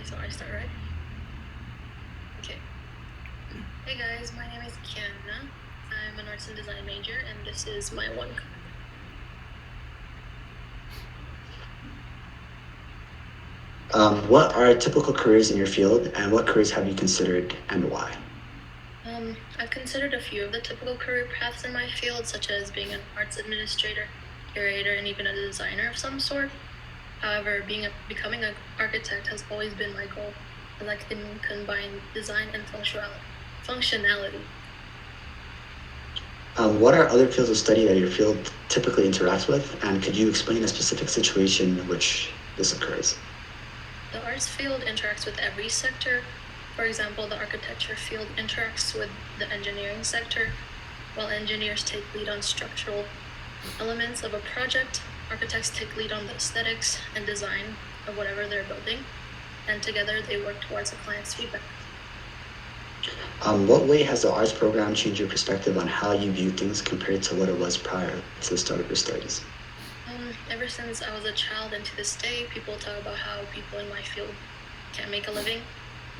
So I start, right? Okay. Hey guys, my name is Kiana. I'm an arts and design major, and this is my one card. What are typical careers in your field, and what careers have you considered, and why? I've considered a few of the typical career paths in my field, such as being an arts administrator, curator, and even a designer of some sort. However, becoming an architect has always been my goal, as I can combine design and functionality. What are other fields of study that your field typically interacts with, and could you explain a specific situation in which this occurs? The arts field interacts with every sector. For example, the architecture field interacts with the engineering sector. While engineers take lead on structural elements of a project, architects take lead on the aesthetics and design of whatever they're building, and together they work towards a client's feedback. What way has the arts program changed your perspective on how you view things compared to what it was prior to the start of your studies? Ever since I was a child and to this day, people talk about how people in my field can't make a living,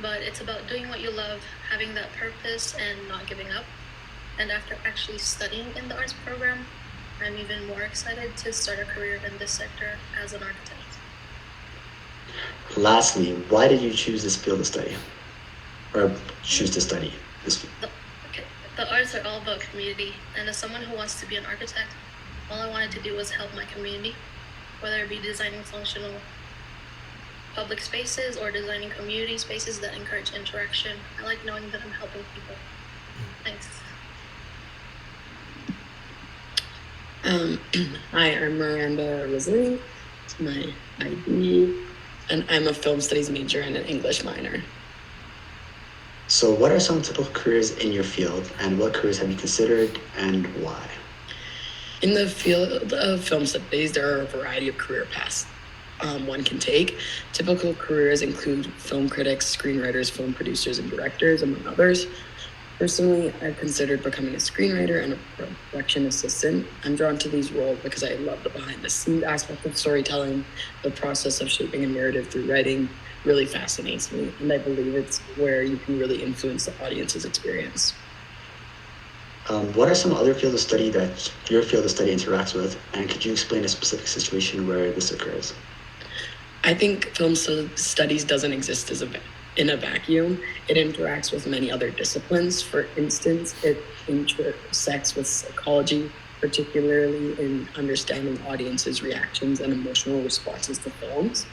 but it's about doing what you love, having that purpose, and not giving up. And after actually studying in the arts program, I'm even more excited to start a career in this sector as an architect. Lastly, why did you choose this field to study, or choose to study this field? The arts are all about community, and as someone who wants to be an architect, all I wanted to do was help my community, whether it be designing functional public spaces or designing community spaces that encourage interaction. I like knowing that I'm helping people. Thanks. Hi, I'm Miranda Risley. It's my ID, and I'm a film studies major and an English minor. So, what are some typical careers in your field, and what careers have you considered, and why? In the field of film studies, there are a variety of career paths one can take. Typical careers include film critics, screenwriters, film producers, and directors, among others. Personally, I've considered becoming a screenwriter and a production assistant. I'm drawn to these roles because I love the behind-the-scenes aspect of storytelling. The process of shaping a narrative through writing really fascinates me, and I believe it's where you can really influence the audience's experience. What are some other fields of study that your field of study interacts with, and could you explain a specific situation where this occurs? I think film studies doesn't exist in a vacuum. It interacts with many other disciplines. For instance, it intersects with psychology, particularly in understanding audiences' reactions and emotional responses to films.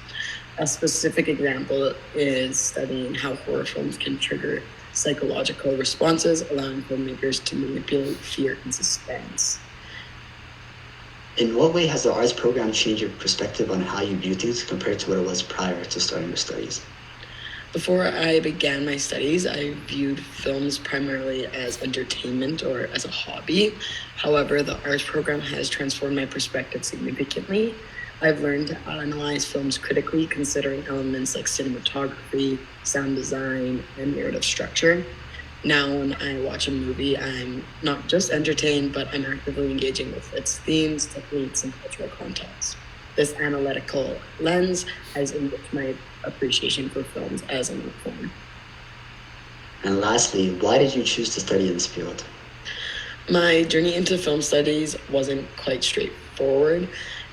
A specific example is studying how horror films can trigger psychological responses, allowing filmmakers to manipulate fear and suspense. In what way has the arts program changed your perspective on how you view things compared to what it was prior to starting your studies? Before I began my studies, I viewed films primarily as entertainment or as a hobby. However, the arts program has transformed my perspective significantly. I've learned to analyze films critically, considering elements like cinematography, sound design, and narrative structure. Now, when I watch a movie, I'm not just entertained, but I'm actively engaging with its themes, techniques, and cultural context. This analytical lens has enriched my appreciation for films as an art form. And lastly, why did you choose to study in this field? My journey into film studies wasn't quite straightforward.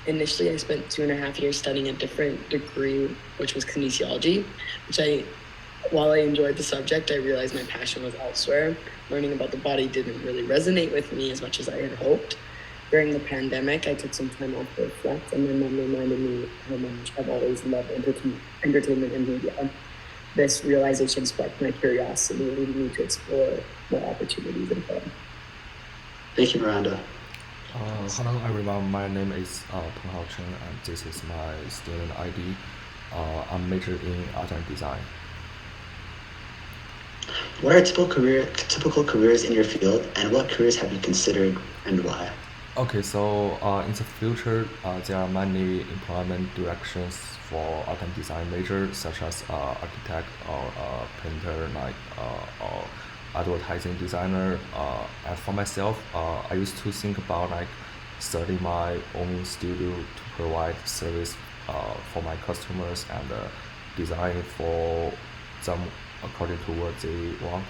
Initially, I spent 2.5 years studying a different degree, which was kinesiology, while I enjoyed the subject, I realized my passion was elsewhere. Learning about the body didn't really resonate with me as much as I had hoped. During the pandemic, I took some time off to reflect, and my mom reminded me how much I've always loved entertainment and media. This realization sparked my curiosity, leading me to explore more opportunities in film. Thank you, Miranda. Hello everyone, my name is Peng Hao Chen and this is my student ID. I'm majored in art and design. What are typical careers in your field, and what careers have you considered, and why? Okay, so in the future, there are many employment directions for art and design majors, such as architect or painter, like or advertising designer. And for myself, I used to think about like starting my own studio to provide service for my customers and design it for them according to what they want.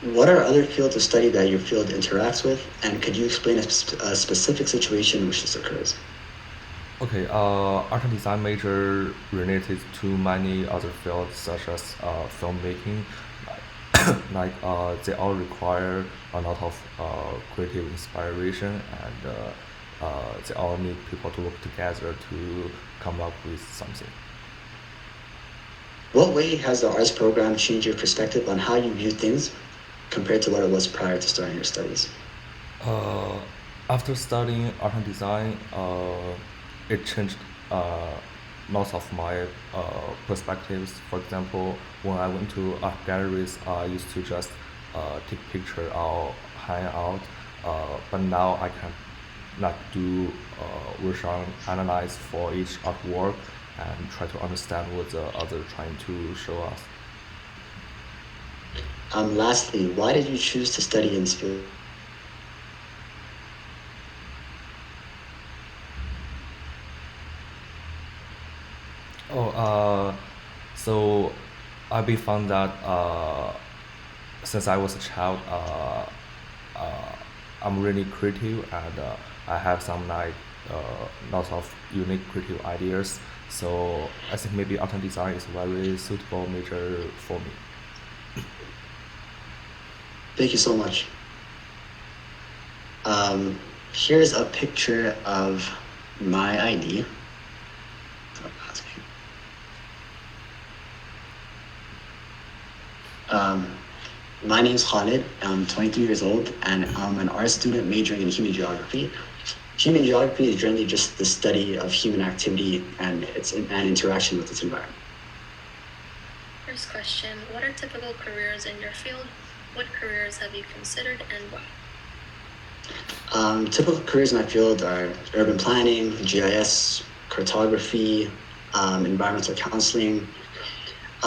What are other fields of study that your field interacts with, and could you explain a specific situation in which this occurs? Okay, art and design major related to many other fields such as filmmaking, they all require a lot of creative inspiration, and they all need people to work together to come up with something. What way has the arts program changed your perspective on how you view things compared to what it was prior to starting your studies? Uh, After studying art and design, it changed lots of my perspectives. For example, when I went to art galleries, I used to just take picture or hang out. But now I can do version analyze for each artwork and try to understand what the other trying to show us. Lastly, why did you choose to study in this field? Oh, so I be found that since I was a child, uh, I'm really creative, and I have some lots of unique creative ideas. So I think maybe art and design is a very suitable major for me. Thank you so much. Here's a picture of my ID. Um, my name is Khalid. I'm 23 years old, and I'm an art student majoring in human geography. Human geography is generally just the study of human activity and interaction with its environment. First question, what are typical careers in your field? What careers have you considered and why? Typical careers in my field are urban planning, GIS, cartography, environmental counseling.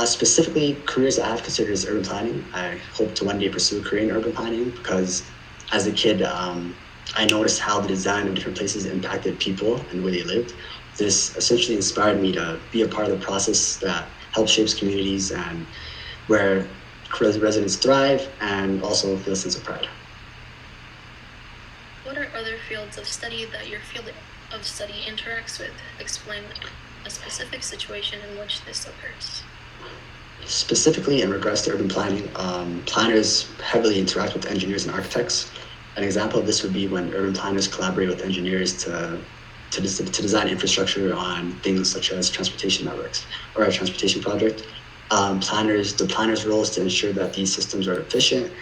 Specifically, careers I have considered is urban planning. I hope to one day pursue a career in urban planning because as a kid, I noticed how the design of different places impacted people and the way they lived. This essentially inspired me to be a part of the process that helps shapes communities and where residents thrive and also feel a sense of pride. What are other fields of study that your field of study interacts with? Explain a specific situation in which this occurs. Specifically in regards to urban planning, planners heavily interact with engineers and architects. An example of this would be when urban planners collaborate with engineers to design infrastructure on things such as transportation networks or a transportation project. The planners' role is to ensure that these systems are efficient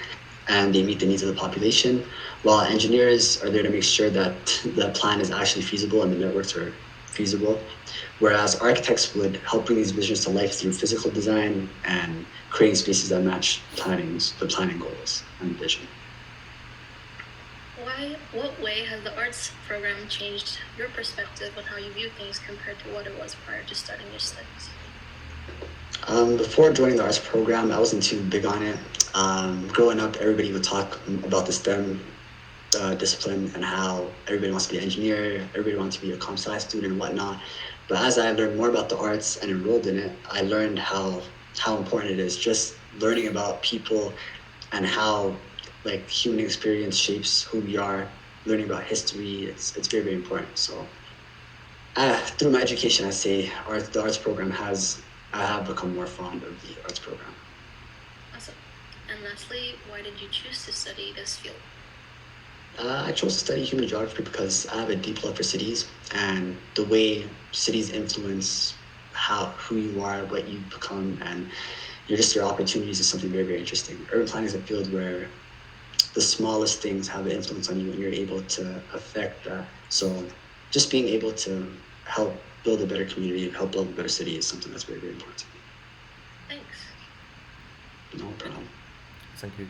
and they meet the needs of the population, while engineers are there to make sure that the plan is actually feasible and the networks are feasible. Whereas architects would help bring these visions to life through physical design and creating spaces that match the planning goals and vision. What way has the arts program changed your perspective on how you view things compared to what it was prior to starting your studies? Before joining the arts program, I wasn't too big on it. Growing up, everybody would talk about the STEM discipline and how everybody wants to be an engineer, everybody wants to be a comp sci student and whatnot. But as I learned more about the arts and enrolled in it, I learned how important it is. Just learning about people and how like human experience shapes who we are. Learning about history, it's very, very important. So through my education, I say the arts program I have become more fond of the arts program. Awesome. And lastly, why did you choose to study this field? I chose to study human geography because I have a deep love for cities and the way cities influence who you are, what you become, and your opportunities is something very, very interesting. Urban planning is a field where the smallest things have an influence on you and you're able to affect that. So just being able to help build a better community, help build a better city is something that's very, very important to me. Thanks. No problem. Thank you.